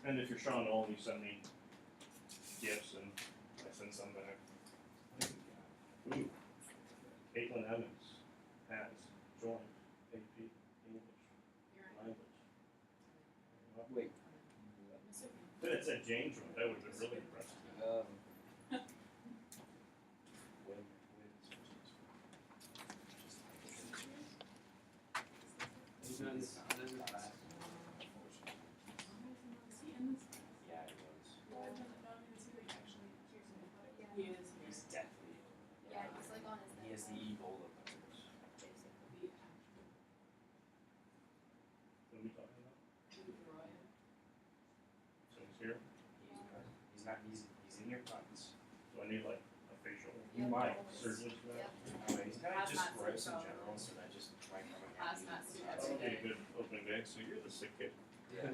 And if you're Sean Nolan, you send me gifts and I send some back. Ooh. Caitlin Evans has joined AP English language. Wait. If it said Jane joined, that would have been really impressive. He's not in this class. Yeah, he was. He is. He's definitely. Yeah, he's like on his He has the Ebola virus. What are we talking about? So he's here. He's not. He's in your class. Do I need like a facial You might. surgery for that? He's kind of just gross in general, so that just might come in handy. That would be a good opening day. So you're the sick kid. Yeah.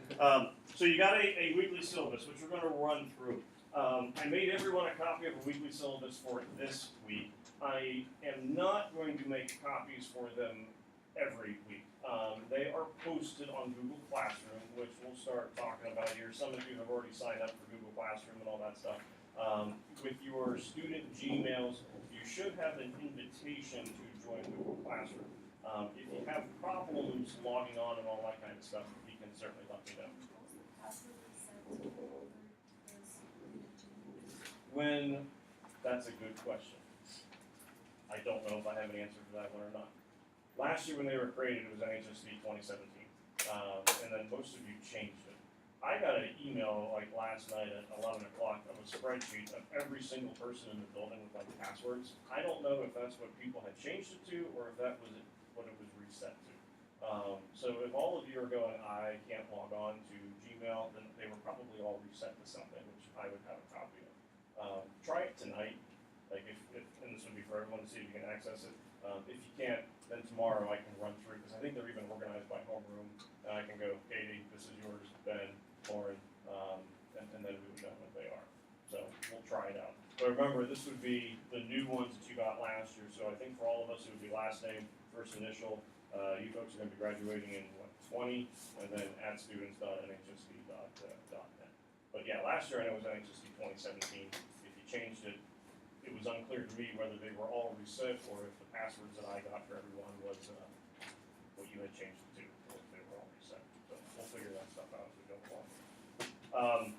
So you got a weekly syllabus, which we're going to run through. I made everyone a copy of a weekly syllabus for this week. I am not going to make copies for them every week. They are posted on Google Classroom, which we'll start talking about here. Some of you have already signed up for Google Classroom and all that stuff. With your student Gmails, you should have an invitation to join Google Classroom. If you have problems logging on and all that kind of stuff, you can certainly let me know. That's a good question. I don't know if I have an answer for that one or not. Last year when they were created, it was NHSD 2017, and then most of you changed it. I got an email like last night at 11 o'clock of a spreadsheet of every single person in the building with like passwords. I don't know if that's what people had changed it to or if that was what it was reset to. So if all of you are going, I can't log on to Gmail, then they were probably all reset to something, which I would have a copy of. Try it tonight, like if and this would be for everyone to see if you can access it. If you can't, then tomorrow I can run through, because I think they're even organized by homeroom, and I can go, Katie, this is yours, Ben, Lauren, and then we would know what they are. So we'll try it out. But remember, this would be the new ones that you got last year, so I think for all of us it would be last name, first initial. You folks are going to be graduating in, 20, and then at students.nhsd.net. But yeah, last year I know it was NHSD 2017. If you changed it, it was unclear to me whether they were all reset or if the passwords that I got for everyone was what you had changed it to, or if they were all reset. So we'll figure that stuff out as we go along.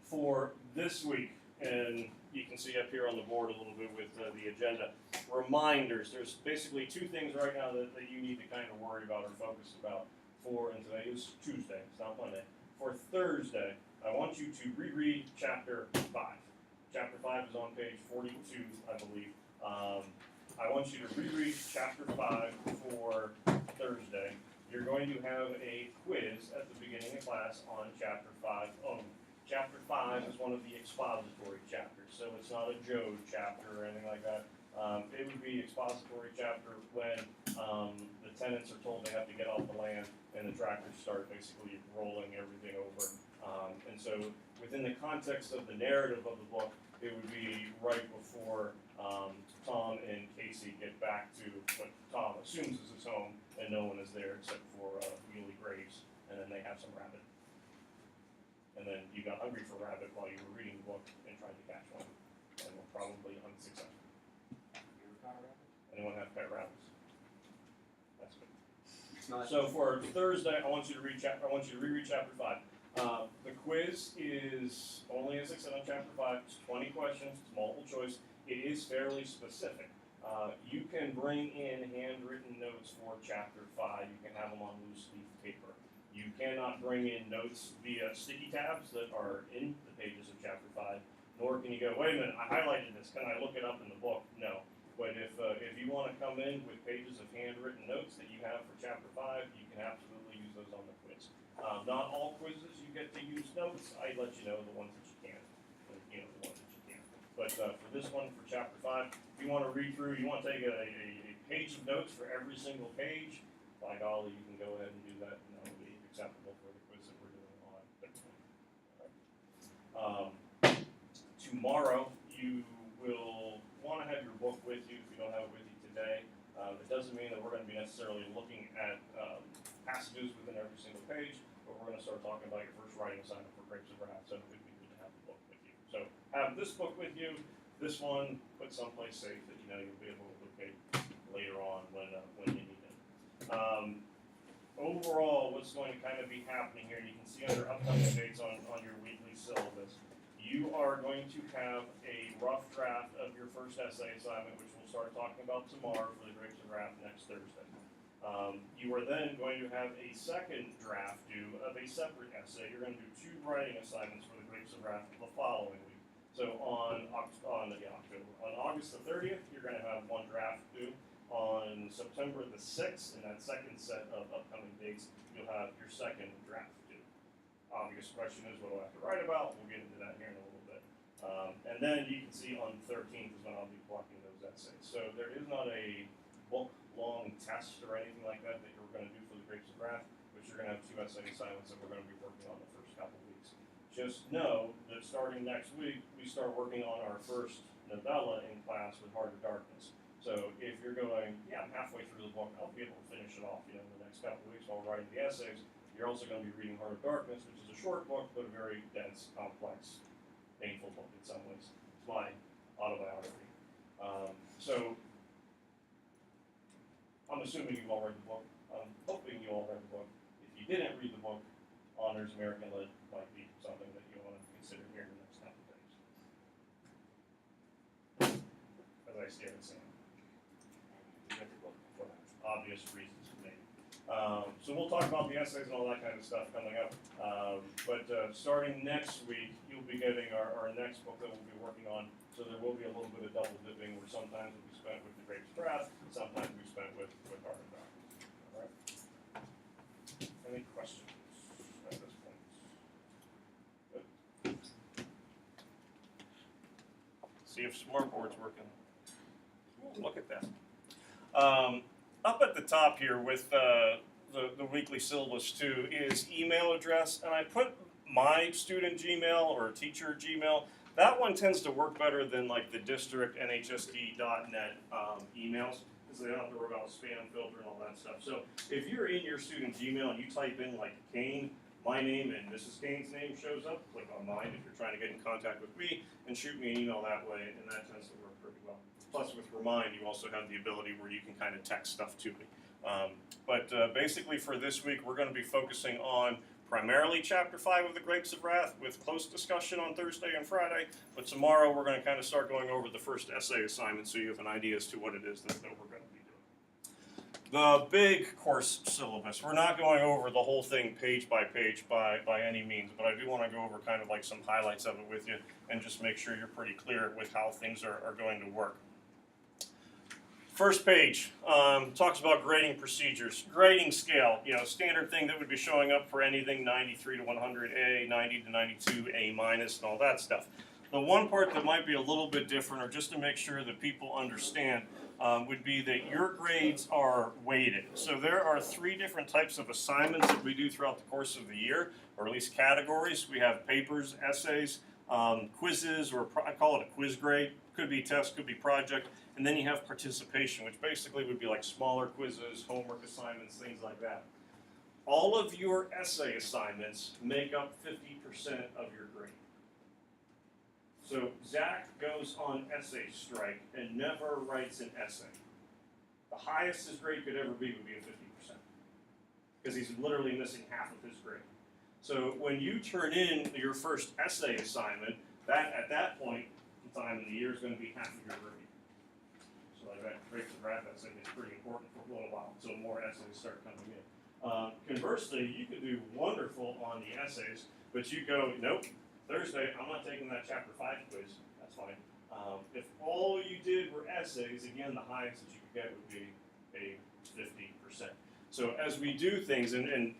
For this week, and you can see up here on the board a little bit with the agenda, reminders. There's basically two things right now that you need to kind of worry about or focus about and today is Tuesday, it's not Monday. For Thursday, I want you to reread chapter 5. Chapter 5 is on page 42, I believe. I want you to reread chapter 5 for Thursday. You're going to have a quiz at the beginning of class on chapter 5 only. Chapter 5 is one of the expository chapters, so it's not a Jode chapter or anything like that. It would be expository chapter when the tenants are told they have to get off the land and the tractors start basically rolling everything over. And so within the context of the narrative of the book, it would be right before Tom and Casey get back to what Tom assumes is his home, and no one is there except for Muley Graves, and then they have some rabbit. And then you got hungry for rabbit while you were reading the book and tried to catch one, and were probably unsuccessful. Anyone have pet rabbits? That's good. So for Thursday, I want you to reread chapter 5. The quiz is only, as I said, on chapter 5. It's 20 questions. It's multiple choice. It is fairly specific. You can bring in handwritten notes for chapter 5. You can have them on loose leaf paper. You cannot bring in notes via sticky tabs that are in the pages of chapter 5. Nor can you go, wait a minute, I highlighted this. Can I look it up in the book? No. But if you want to come in with pages of handwritten notes that you have for chapter 5, you can absolutely use those on the quiz. Not all quizzes you get to use notes. I let you know the ones that you can. The ones that you can. But for this one, for chapter 5, if you want to read through, you want to take a page of notes for every single page, by golly, you can go ahead and do that, and that will be acceptable for the quiz that we're doing on Thursday. All right. Tomorrow, you will want to have your book with you if you don't have it with you today. It doesn't mean that we're going to be necessarily looking at passages within every single page, but we're going to start talking about your first writing assignment for grade have this book with you. This one, put someplace safe that you know you'll be able to locate later on when you need it. Overall, what's going to kind of be happening here, you can see under upcoming dates on your weekly syllabus, you are going to have a rough draft of your first essay assignment, which we'll start talking about tomorrow for the Grapes of Wrath next Thursday. You are then going to have a second draft due of a separate essay. You're going to do 2 writing assignments for the Grapes of Wrath the following week. So on August the 30th, you're going to have 1 draft due. On September the 6th, in that second set of upcoming dates, you'll have your second draft due. Obvious question is, what do I have to write about? We'll get into that here in a little bit. And then you can see on the 13th is when I'll be blocking those essays. So there is not a book-long test or anything like that that you're going to do for the Grapes of Wrath, but you're going to have 2 essay assignments that we're going to be working on the first couple weeks. Just know that starting next week, we start working on our first novella in class with Heart of Darkness. So if you're going, yeah, I'm halfway through the book, I'll be able to finish it off, in the next couple of weeks while writing the essays. You're also going to be reading Heart of Darkness, which is a short book, but a very dense, complex, painful book in some ways. It's my autobiography. So I'm assuming you've all read the book. I'm hoping you all read the book. If you didn't read the book, Honors American Lit might be something that you want to consider here in the next couple of days. As I stare at Sam. For obvious reasons, maybe. So we'll talk about the essays and all that kind of stuff coming up. But starting next week, you'll be getting our next book that we'll be working on. So there will be a little bit of double dipping where sometimes we'll be spent with the Grapes of Wrath, and sometimes we spent with Heart of Darkness. All right. Any questions at this point? Good. See if Smartboard's working. Look at that. Up at the top here with the weekly syllabus too is email address, and I put my student Gmail or teacher Gmail. That one tends to work better than like the district nhsd.net emails because they don't have to worry about spam filter and all that stuff. So if you're in your student Gmail and you type in like Kane, my name and Mrs. Kane's name shows up, click on mine if you're trying to get in contact with me and shoot me an email that way, and that tends to work pretty well. Plus with Remind, you also have the ability where you can kind of text stuff to me. But basically for this week, we're going to be focusing on primarily Chapter 5 of the Grapes of Wrath with close discussion on Thursday and Friday. But tomorrow we're going to kind of start going over the first essay assignment so you have an idea as to what it is that we're going to be doing. The big course syllabus, we're not going over the whole thing page by page by any means, but I do want to go over kind of like some highlights of it with you and just make sure you're pretty clear with how things are going to work. First page talks about grading procedures. Grading scale, standard thing that would be showing up for anything 93 to 100 A, 90 to 92 A minus, and all that stuff. The one part that might be a little bit different, or just to make sure that people understand, would be that your grades are weighted. So there are 3 different types of assignments that we do throughout the course of the year, or at least categories. We have papers, essays, quizzes, or I call it a quiz grade. Could be test, could be project. And then you have participation, which basically would be like smaller quizzes, homework assignments, things like that. All of your essay assignments make up 50% of your grade. So Zach goes on essay strike and never writes an essay. The highest his grade could ever be would be a 50%, because he's literally missing half of his grade. So when you turn in your first essay assignment, at that point in time in the year is going to be half of your grade. So like that Grapes of Wrath essay is pretty important for a little while until more essays start coming in. Conversely, you could do wonderful on the essays, but you go, nope, Thursday, I'm not taking that Chapter 5 quiz. That's fine. If all you did were essays, again, the highest that you could get would be a 50%. So as we do things, and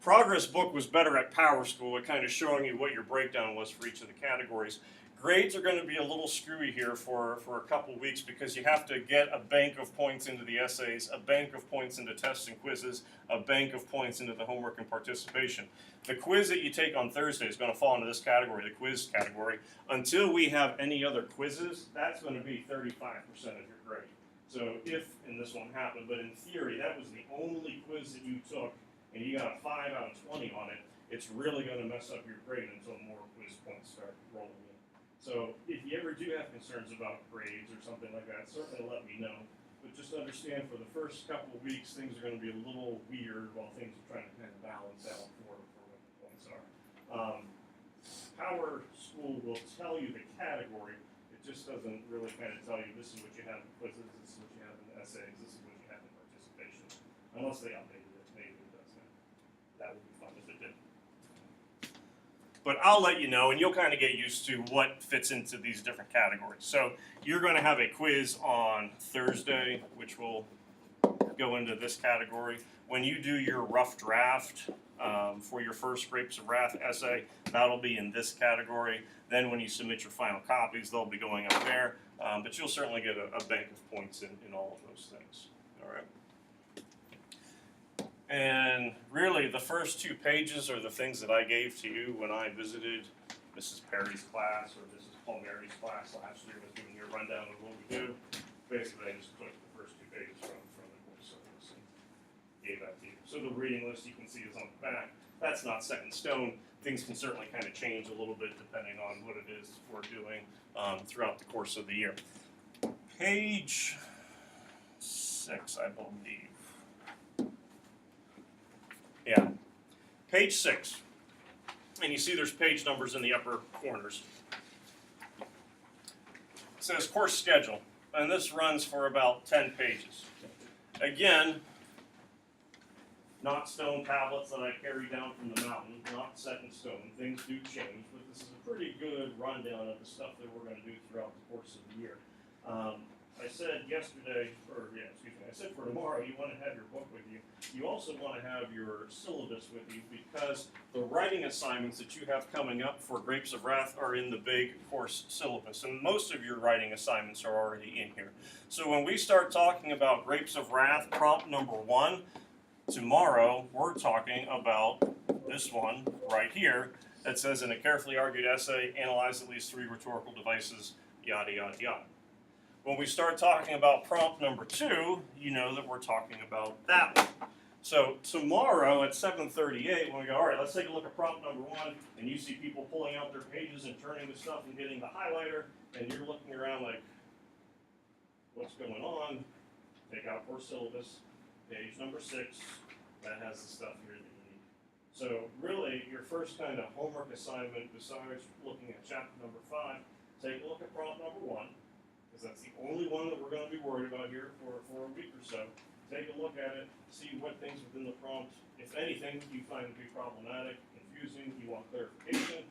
Progress book was better at Power School at kind of showing you what your breakdown was for each of the categories. Grades are going to be a little screwy here for a couple weeks because you have to get a bank of points into the essays, a bank of points into tests and quizzes, a bank of points into the homework and participation. The quiz that you take on Thursday is going to fall into this category, the quiz category. Until we have any other quizzes, that's going to be 35% of your grade. So if, and this won't happen, but in theory, that was the only quiz that you took, and you got a 5 out of 20 on it, it's really going to mess up your grade until more quiz points start rolling in. So So if you ever do have concerns about grades or something like that, certainly let me know. But just understand for the first couple of weeks, things are going to be a little weird while things are trying to kind of balance out for what the points are. Power School will tell you the category. It just doesn't really kind of tell you this is what you have in quizzes, this is what you have in essays, this is what you have in participation. Unless they updated it, maybe it does that. That would be fun if it did. But I'll let you know, and you'll kind of get used to what fits into these different categories. So you're going to have a quiz on Thursday, which will go into this category. When you do your rough draft for your first Grapes of Wrath essay, that'll be in this category. Then when you submit your final copies, they'll be going up there. But you'll certainly get a bank of points in all of those things. All right. And really, the first 2 pages are the things that I gave to you when I visited Mrs. Perry's class or Mrs. Palmieri's class last year. Was giving you a rundown of what we do. Basically, I just took the first 2 pages from the course syllabus and gave that to you. So the reading list you can see is on the back. That's not set in stone. Things can certainly kind of change a little bit depending on what it is we're doing throughout the course of the year. Page 6, I believe. Yeah, page 6, and you see there's page numbers in the upper corners. It says course schedule, and this runs for about 10 pages. Again, not stone tablets that I carry down from the mountain, not set in stone. Things do change, but this is a pretty good rundown of the stuff that we're going to do throughout the course of the year. I said yesterday, I said for tomorrow you want to have your book with you. You also want to have your syllabus with you because the writing assignments that you have coming up for Grapes of Wrath are in the big course syllabus, and most of your writing assignments are already in here. So when we start talking about Grapes of Wrath, prompt number 1, tomorrow we're talking about this one right here that says in a carefully argued essay, analyze at least 3 rhetorical devices, yada, yada, yada. When we start talking about prompt number 2, you know that we're talking about that one. So tomorrow at 7:38, when we go, all right, let's take a look at prompt number 1, and you see people pulling out their pages and turning the stuff and getting the highlighter, and you're looking around like, what's going on? Take out course syllabus, page number 6, that has the stuff here that you need. So really, your first kind of homework assignment, besides looking at chapter number 5, take a look at prompt number 1. That's the only one that we're going to be worried about here for a week or so. Take a look at it, see what things within the prompt, if anything, you find to be problematic, confusing, you want clarification,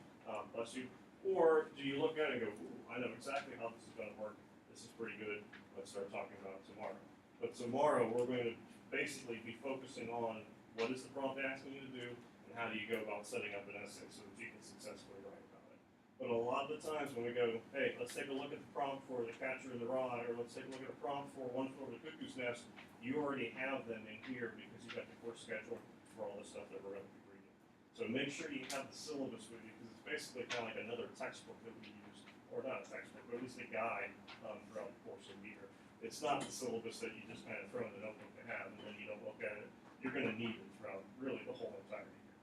bless you. Or do you look at it and go, ooh, I know exactly how this is going to work. This is pretty good. Let's start talking about it tomorrow. But tomorrow we're going to basically be focusing on what is the prompt asking you to do and how do you go about setting up an essay so that you can successfully write about it. But a lot of the times when we go, hey, let's take a look at the prompt for the catcher in the rye, or let's take a look at the prompt for One Flew Over the Cuckoo's Nest, you already have them in here because you've got the course schedule for all the stuff that we're going to be reading. So make sure you have the syllabus with you because it's basically kind of like another textbook that we use, or not a textbook, but at least a guide throughout the course of the year. It's not the syllabus that you just kind of throw in the notebook to have and then you don't look at it. You're going to need it throughout really the whole entire year.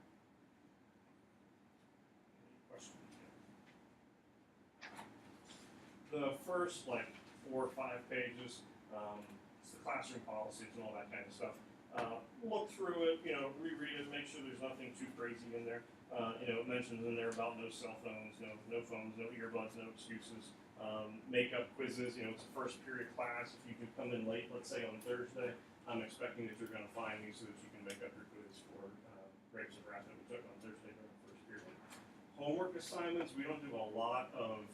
Questions? The first 4 or 5 pages, it's the classroom policies and all that kind of stuff. Look through it, reread it, make sure there's nothing too crazy in there. It mentions in there about no cell phones, no phones, no earbuds, no excuses. Make up quizzes, it's a first period class. If you can come in late, let's say on Thursday, I'm expecting that you're going to find these so that you can make up your quiz for Grapes of Wrath that we took on Thursday during the first period. Homework assignments, we don't do a lot of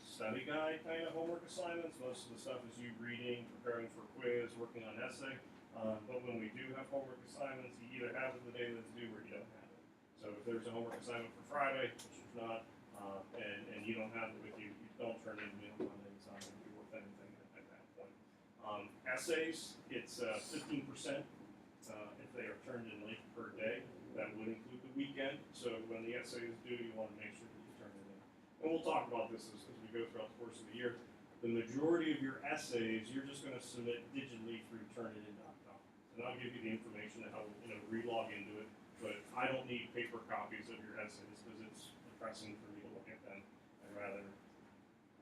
study guide kind of homework assignments. Most of the stuff is you reading, preparing for a quiz, working on essay. But when we do have homework assignments, you either have it the day that's due or you don't have it. So if there's a homework assignment for Friday, which there's not, and you don't have it with you, you don't turn it in on Monday. It's not going to be worth anything at that point. Essays, it's 15% if they are turned in late per day. That would include the weekend. So when the essay is due, you want to make sure that you turn it in. And we'll talk about this as we go throughout the course of the year. The majority of your essays, you're just going to submit digitally through turnitin.com. And I'll give you the information to help re-log into it. But I don't need paper copies of your essays because it's depressing for me to look at them. I'd rather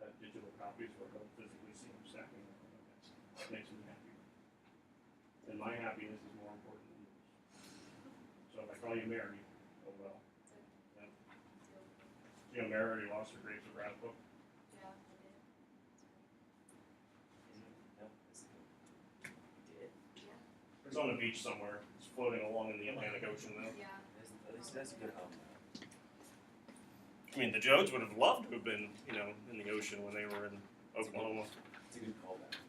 have digital copies where I don't physically see them stacking up on my desk. That makes me happier. And my happiness is more important than yours. So if I call you Mary, oh well. Yeah. You know, Mary already lost her Grapes of Wrath book. Yeah, I did. No, is it? Did? Yeah. It's on the beach somewhere. It's floating along in the Atlantic Ocean though. Yeah. At least that's a good home. I mean, the Jodes would have loved to have been, you know, in the ocean when they were in Oklahoma. It's a good callback.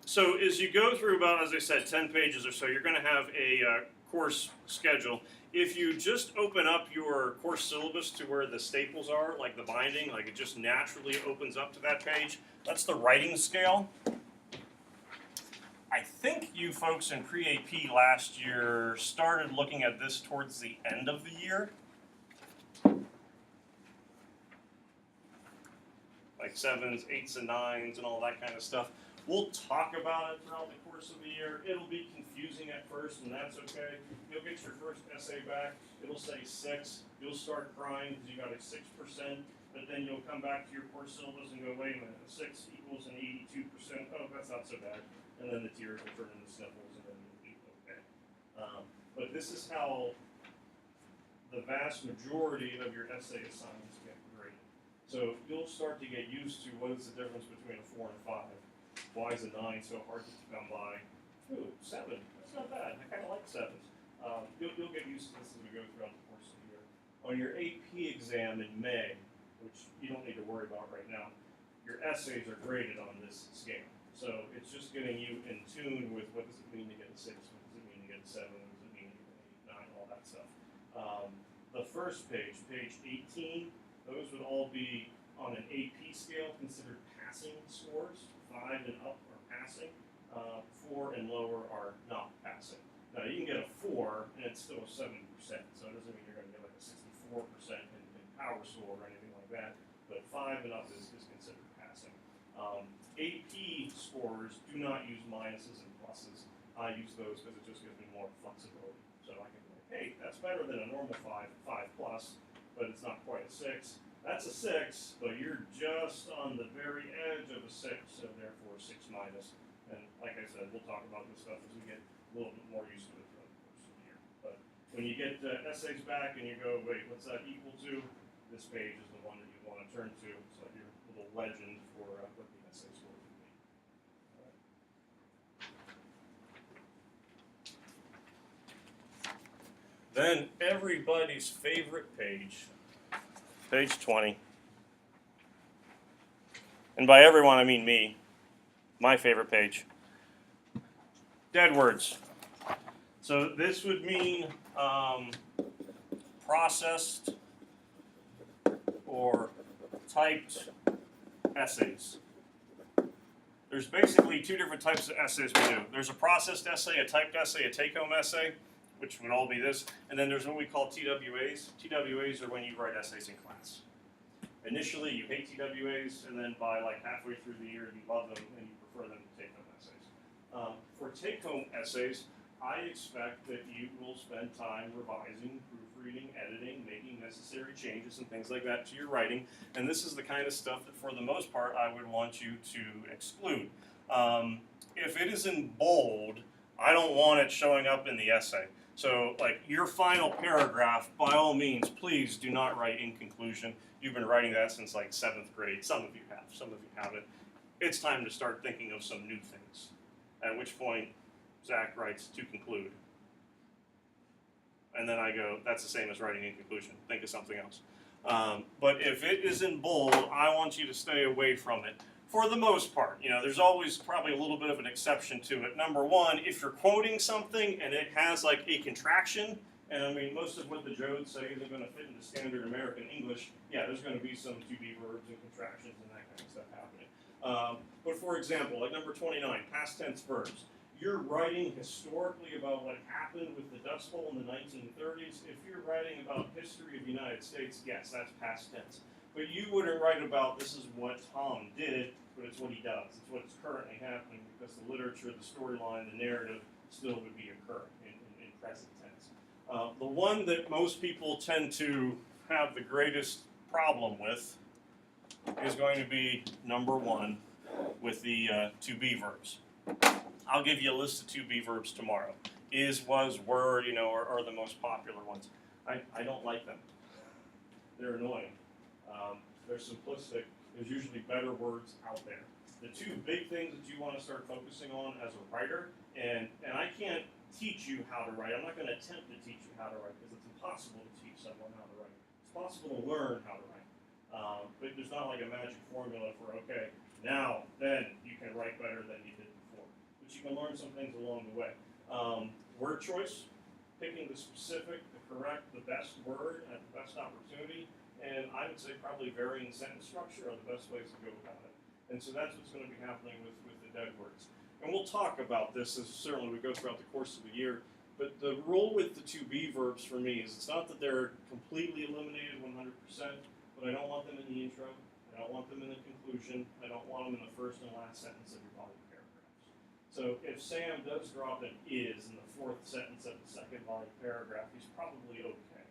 So as you go through about, as I said, 10 pages or so, you're going to have a course schedule. If you just open up your course syllabus to where the staples are, like the binding, like it just naturally opens up to that page, that's the writing scale. I think you folks in pre-AP last year started looking at this towards the end of the year. Like 7s, 8s, and 9s, and all that kind of stuff. We'll talk about it throughout the course of the year. It'll be confusing at first, and that's okay. You'll get your first essay back. It'll say 6. You'll start crying because you got a 6%, but then you'll come back to your course syllabus and go, wait a minute, a 6 equals an 82%. Oh, that's not so bad. And then the tears will turn into sniffles, and then you'll be okay. But this is how the vast majority of your essay assignments get graded. So you'll start to get used to what is the difference between a 4 and a 5. Why is a 9 so hard to come by? Ooh, 7. That's not bad. I kind of like 7s. You'll get used to this as we go throughout the course of the year. On your AP exam in May, which you don't need to worry about right now, your essays are graded on this scale. So it's just getting you in tune with what does it mean to get a 6, what does it mean to get a 7, what does it mean to get an 8, 9, all that stuff. The first page, page 18, those would all be on an AP scale considered passing scores. 5 and up are passing, 4 and lower are not passing. Now you can get a 4 and it's still a 7%, so it doesn't mean you're going to get like a 64% in power score or anything like that, but 5 and up is considered passing. AP scores do not use minuses and pluses. I use those because it just gives me more flexibility. So I can be like, hey, that's better than a normal 5 plus, but it's not quite a 6. That's a 6, but you're just on the very edge of a 6, so therefore 6 minus. And like I said, we'll talk about this stuff as we get a little bit more used to it throughout the course of the year. But when you get essays back and you go, wait, what's that equal to? This page is the one that you want to turn to. It's like your little legend for what the essay score would be. All right. Then everybody's favorite page. Page 20. And by everyone, I mean me. My favorite page. Dead words. So this would mean processed or typed essays. There's basically 2 different types of essays we do. There's a processed essay, a typed essay, a take-home essay, which would all be this, and then there's what we call TWAs. TWAs are when you write essays in class. Initially, you hate TWAs, and then by like halfway through the year, you love them and you prefer them to take-home essays. For take-home essays, I expect that you will spend time revising, proofreading, editing, making necessary changes and things like that to your writing, and this is the kind of stuff that for the most part I would want you to exclude. If it is in bold, I don't want it showing up in the essay. So like your final paragraph, by all means, please do not write in conclusion. You've been writing that since like 7th grade. Some of you have, some of you haven't. It's time to start thinking of some new things. At which point, Zach writes to conclude. And then I go, that's the same as writing in conclusion. Think of something else. But if it is in bold, I want you to stay away from it. For the most part, you know, there's always probably a little bit of an exception to it. Number one, if you're quoting something and it has like a contraction, and I mean, most of what the Jodes say isn't going to fit into standard American English, yeah, there's going to be some to-be verbs and contractions and that kind of stuff happening. But for example, like number 29, past tense verbs. You're writing historically about what happened with the Dust Bowl in the 1930s. If you're writing about history of the United States, yes, that's past tense. But you wouldn't write about this is what Tom did, but it's what he does. It's what's currently happening because the literature, the storyline, the narrative still would be occurring in present tense. The one that most people tend to have the greatest problem with is going to be number 1 with the to be verbs. I'll give you a list of to be verbs tomorrow. Is, was, were, are the most popular ones. I don't like them. They're annoying. They're simplistic. There's usually better words out there. The 2 big things that you want to start focusing on as a writer, and I can't teach you how to write. I'm not going to attempt to teach you how to write because it's impossible to teach someone how to write. It's possible to learn how to write. But there's not like a magic formula for, okay, now, then you can write better than you did before. But you can learn some things along the way. Word choice, picking the specific, the correct, the best word at the best opportunity, and I would say probably varying sentence structure are the best ways to go about it. And so that's what's going to be happening with the dead words. And we'll talk about this as certainly we go throughout the course of the year. But the rule with the to be verbs for me is it's not that they're completely eliminated 100%, but I don't want them in the intro. I don't want them in the conclusion. I don't want them in the first and last sentence of your body paragraphs. So if Sam does drop an is in the 4th sentence of the 2nd body paragraph, he's probably okay.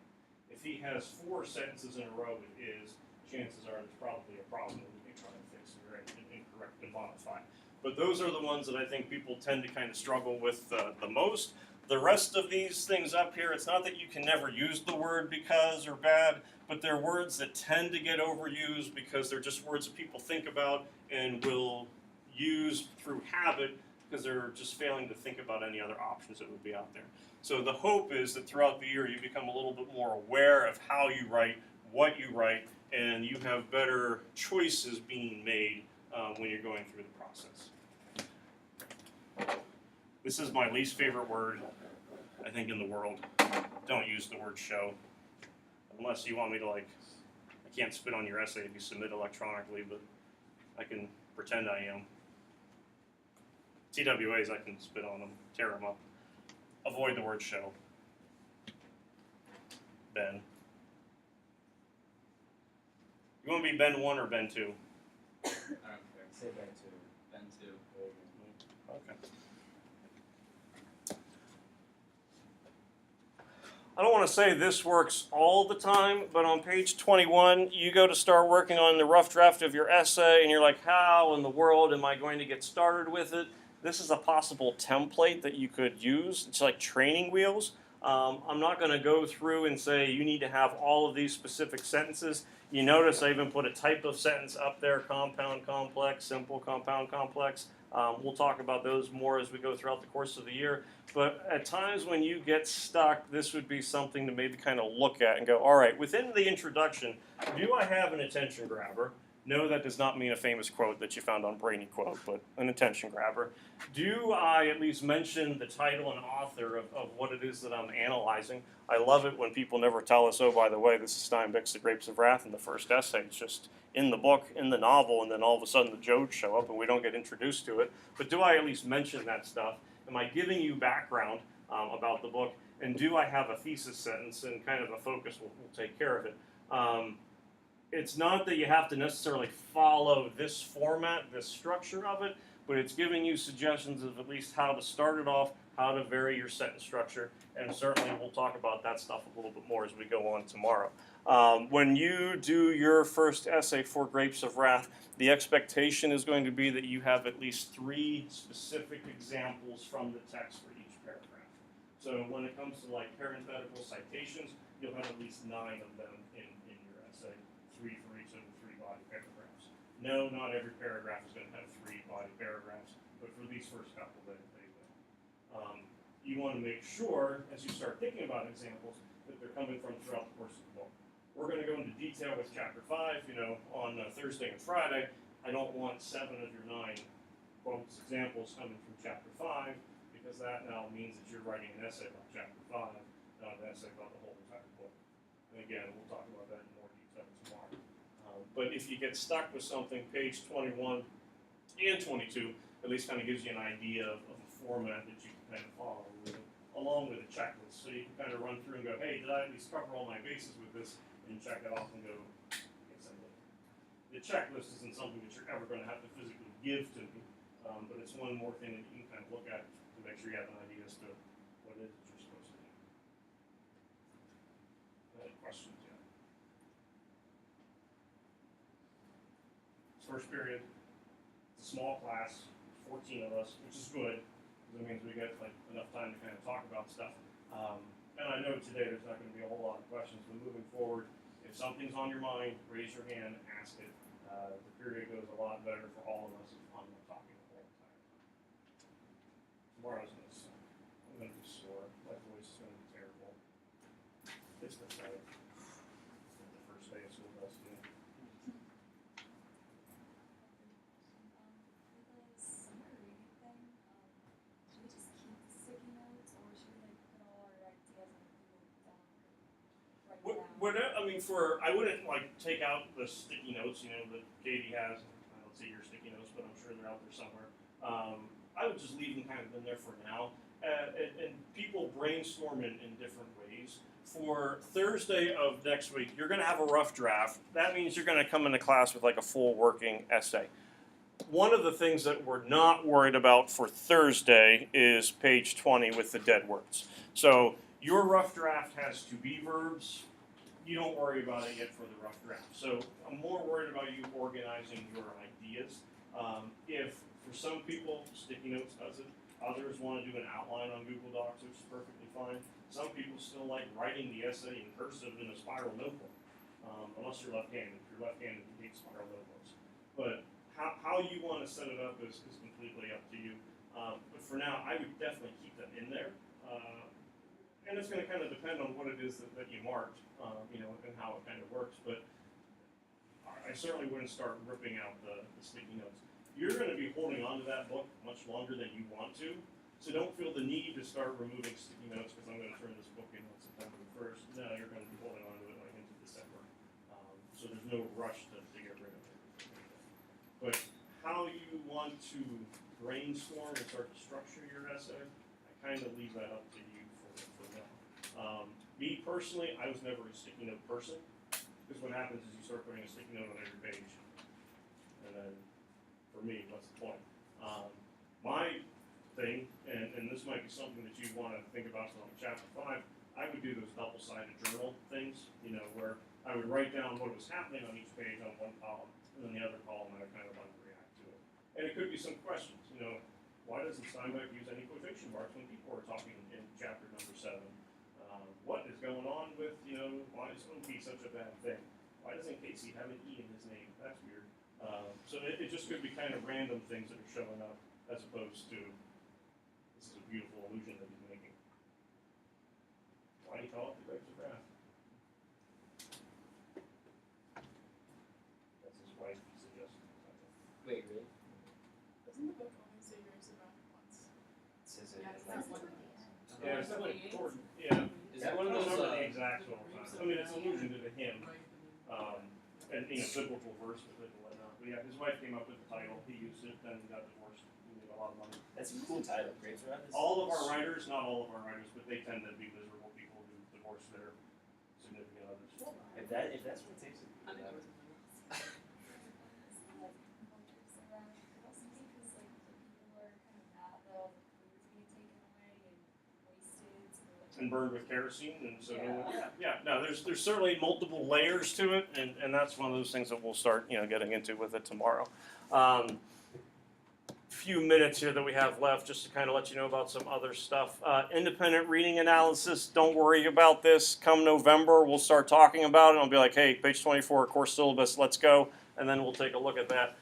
If he has 4 sentences in a row with is, chances are there's probably a problem that we can try and fix here and correct and modify. But those are the ones that I think people tend to kind of struggle with the most. The rest of these things up here, it's not that you can never use the word because or bad, but they're words that tend to get overused because they're just words that people think about and will use through habit because they're just failing to think about any other options that would be out there. So the hope is that throughout the year you become a little bit more aware of how you write, what you write, and you have better choices being made when you're going through the process. This is my least favorite word, I think, in the world. Don't use the word show. Unless you want me to, I can't spit on your essay if you submit electronically, but I can pretend I am. TWAs, I can spit on them, tear them up. Avoid the word show. Ben. You want to be Ben 1 or Ben 2? I don't care. Say Ben 2. Ben 2. Okay. I don't want to say this works all the time, but on page 21, you go to start working on the rough draft of your essay, and you're like, how in the world am I going to get started with it? This is a possible template that you could use. It's like training wheels. I'm not going to go through and say you need to have all of these specific sentences. You notice I even put a type of sentence up there: compound, complex, simple, compound, complex. We'll talk about those more as we go throughout the course of the year. But at times when you get stuck, this would be something to maybe kind of look at and go, all right, within the introduction, do I have an attention grabber? No, that does not mean a famous quote that you found on Brainy Quote, but an attention grabber. Do I at least mention the title and author of what it is that I'm analyzing? I love it when people never tell us, oh, by the way, this is Steinbeck's The Grapes of Wrath in the first essay. It's just in the book, in the novel, and then all of a sudden the Jodes show up and we don't get introduced to it. But do I at least mention that stuff? Am I giving you background about the book? And do I have a thesis sentence and kind of a focus will take care of it? It's not that you have to necessarily follow this format, this structure of it, but it's giving you suggestions of at least how to start it off, how to vary your sentence structure, and certainly we'll talk about that stuff a little bit more as we go on tomorrow. When you do your first essay for Grapes of Wrath, the expectation is going to be that you have at least 3 specific examples from the text for each paragraph. So when it comes to parenthetical citations, you'll have at least 9 of them in your essay. 3 for each of the 3 body paragraphs. No, not every paragraph is going to have 3 body paragraphs, but for these first couple, they will. You want to make sure, as you start thinking about examples, that they're coming from throughout the course of the book. We're going to go into detail with chapter 5, on Thursday and Friday. I don't want 7 of your 9 quotes, examples coming from chapter 5, because that now means that you're writing an essay about chapter 5, not an essay about the whole entire book. And again, we'll talk about that in more detail tomorrow. But if you get stuck with something, page 21 and 22 at least kind of gives you an idea of a format that you can kind of follow along with a checklist. So you can kind of run through and go, hey, did I at least cover all my bases with this? And check it off and go, yes, I did. The checklist isn't something that you're ever going to have to physically give to me, but it's one more thing that you can kind of look at to make sure you have an idea as to what it is that you're supposed to do. Any questions yet? first period, it's a small class, 14 of us, which is good, because it means we get like enough time to kind of talk about stuff. And I know today there's not going to be a whole lot of questions, but moving forward, if something's on your mind, raise your hand, ask it. The period goes a lot better for all of us if I'm not talking the whole entire time. Tomorrow's going to suck. I'm going to be sore. My voice is going to be terrible. It's pathetic. The first day of school does to me. For the summer reading thing, should we just keep the sticky notes, or should we like put all our ideas on Google Doc or write it down? I mean, I wouldn't like take out the sticky notes, you know, that Katie has. I don't see your sticky notes, but I'm sure they're out there somewhere. I would just leave them kind of in there for now. And people brainstorm in different ways. For Thursday of next week, you're going to have a rough draft. That means you're going to come into class with like a full working essay. One of the things that we're not worried about for Thursday is page 20 with the dead words. So your rough draft has to be verbs. You don't worry about it yet for the rough draft. So I'm more worried about you organizing your ideas. If for some people, sticky notes does it. Others want to do an outline on Google Docs, which is perfectly fine. Some people still like writing the essay in cursive in a spiral notebook, unless you're left-handed. If you're left-handed, you need spiral notebooks. But how you want to set it up is completely up to you. But for now, I would definitely keep them in there. And it's going to kind of depend on what it is that you marked, you know, and how it kind of works. But I certainly wouldn't start ripping out the sticky notes. You're going to be holding on to that book much longer than you want to. So don't feel the need to start removing sticky notes because I'm going to turn this book in on September 1st. No, you're going to be holding on to it like into December. So there's no rush to get rid of it. But how you want to brainstorm and start to structure your essay, I kind of leave that up to you for now. Me personally, I was never a sticky note person because what happens is you start putting a sticky note on every page. And then for me, what's the point? My thing, and this might be something that you want to think about for like chapter 5, I would do those double-sided journal things, you know, where I would write down what was happening on each page on one column, and then the other column I would kind of like react to it. And it could be some questions, you know, why doesn't Steinbeck use any quotation marks when people are talking in chapter number 7? What is going on with, you know, why is OP such a bad thing? Why doesn't Casey have an E in his name? That's weird. So it just could be kind of random things that are showing up as opposed to this is a beautiful illusion that he's making. Why do you call it the grapes of wrath? That's his wife suggested. Wait, really? Doesn't the book only say grapes of wrath once? It says it. Yeah, in that's the- one. Yeah, it's definitely toward, yeah. Is that one of I don't those? remember the exact all time. I mean, it's an allusion to the hymn, and you know, biblical verse with it and whatnot. But yeah, his wife came up with the title. He used it, then he got divorced. He made a lot of money. That's a cool title. Grapes of Wrath. All of our writers, not all of our writers, but they tend to be miserable people who divorce their significant others. If that's what it takes. I think it was. And burned with kerosene, and so no, there's certainly multiple layers to it, and that's one of those things that we'll start, you know, getting into with it tomorrow. Few minutes here that we have left, just to kind of let you know about some other stuff. Independent reading analysis. Don't worry about this. Come November, we'll start talking about it. I'll be like, hey, page 24, course syllabus, let's go, and then we'll take a look at that.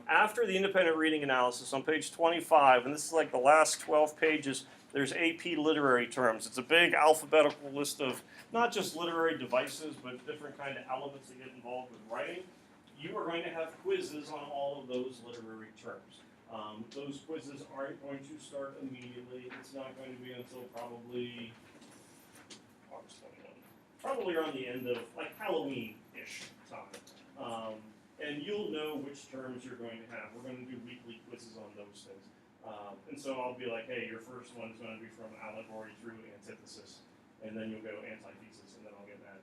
After the independent reading analysis on page 25, and this is like the last 12 pages. There's AP literary terms. It's a big alphabetical list of not just literary devices, but different kind of elements that get involved with writing. You are going to have quizzes on all of those literary terms. Those quizzes aren't going to start immediately. It's not going to be until probably August 21. Probably around the end of like Halloween-ish time. And you'll know which terms you're going to have. We're going to do weekly quizzes on those things. And so I'll be like, hey, your first one is going to be from allegory through antithesis, and then you'll go antithesis, and then I'll get that.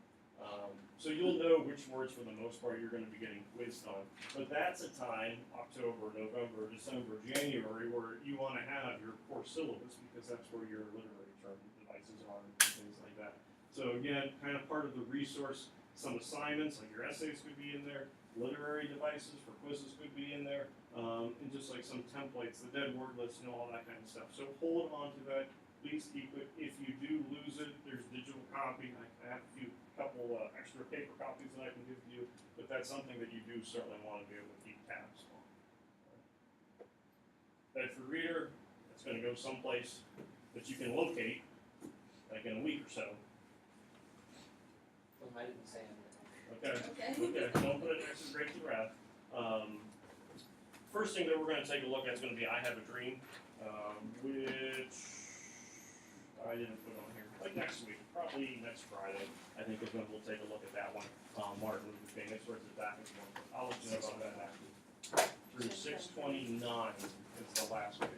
So you'll know which words, for the most part, you're going to be getting quizzed on. But that's a time, October, November, December, January, where you want to have your course syllabus because that's where your literary term devices are and things like that. So again, kind of part of the resource Some assignments, like your essays could be in there, literary devices for quizzes could be in there, and just like some templates, the dead word list and all that kind of stuff. So hold on to that, please keep it. If you do lose it, there's digital copy. I have a couple extra paper copies that I can give to you, but that's something that you do certainly want to be able to keep tabs on. Bedford Reader, it's going to go someplace that you can locate, like in a week or so. Well, I didn't say anything. Okay. Okay. Don't put it next to Great to Wrath. First thing that we're going to take a look at is going to be I Have a Dream, which I didn't put on here. Like next week, probably next Friday, I think is when we'll take a look at that one. Martin Luther King, it's towards the back of the month. I'll let you know about that after. Through 6/29 is the last page,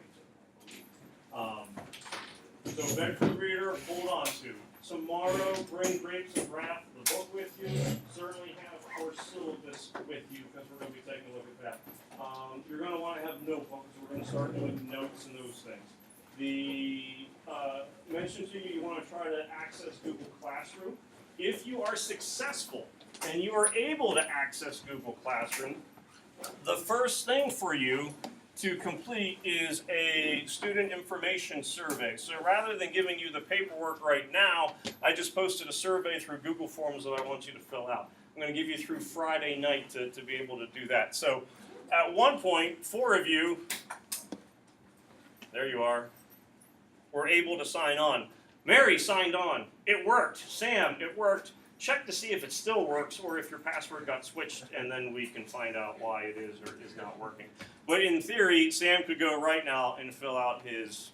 I believe. So Bedford Reader, hold on to. Tomorrow, bring Grapes of Wrath, the book with you. Certainly have course syllabus with you because we're going to be taking a look at that. You're going to want to have notebooks. We're going to start doing notes and those things. The mentioned to you, you want to try to access Google Classroom. If you are successful and you are able to access Google Classroom, the first thing for you to complete is a student information survey. So rather than giving you the paperwork right now, I just posted a survey through Google Forms that I want you to fill out. I'm going to give you through Friday night to be able to do that. So at one point, 4 of you, there you are, were able to sign on. Mary signed on. It worked. Sam, it worked. Check to see if it still works or if your password got switched, and then we can find out why it is or is not working. But in theory, Sam could go right now and fill out his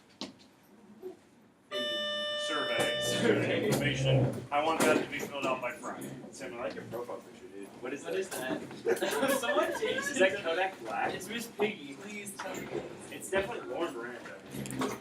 survey information. I want that to be filled out by Friday. Sam, I like your profile picture, dude. What is that? Someone changed. Is that Kodak Black? It's Miss Piggy. Please tell me. It's definitely Lauren Brando.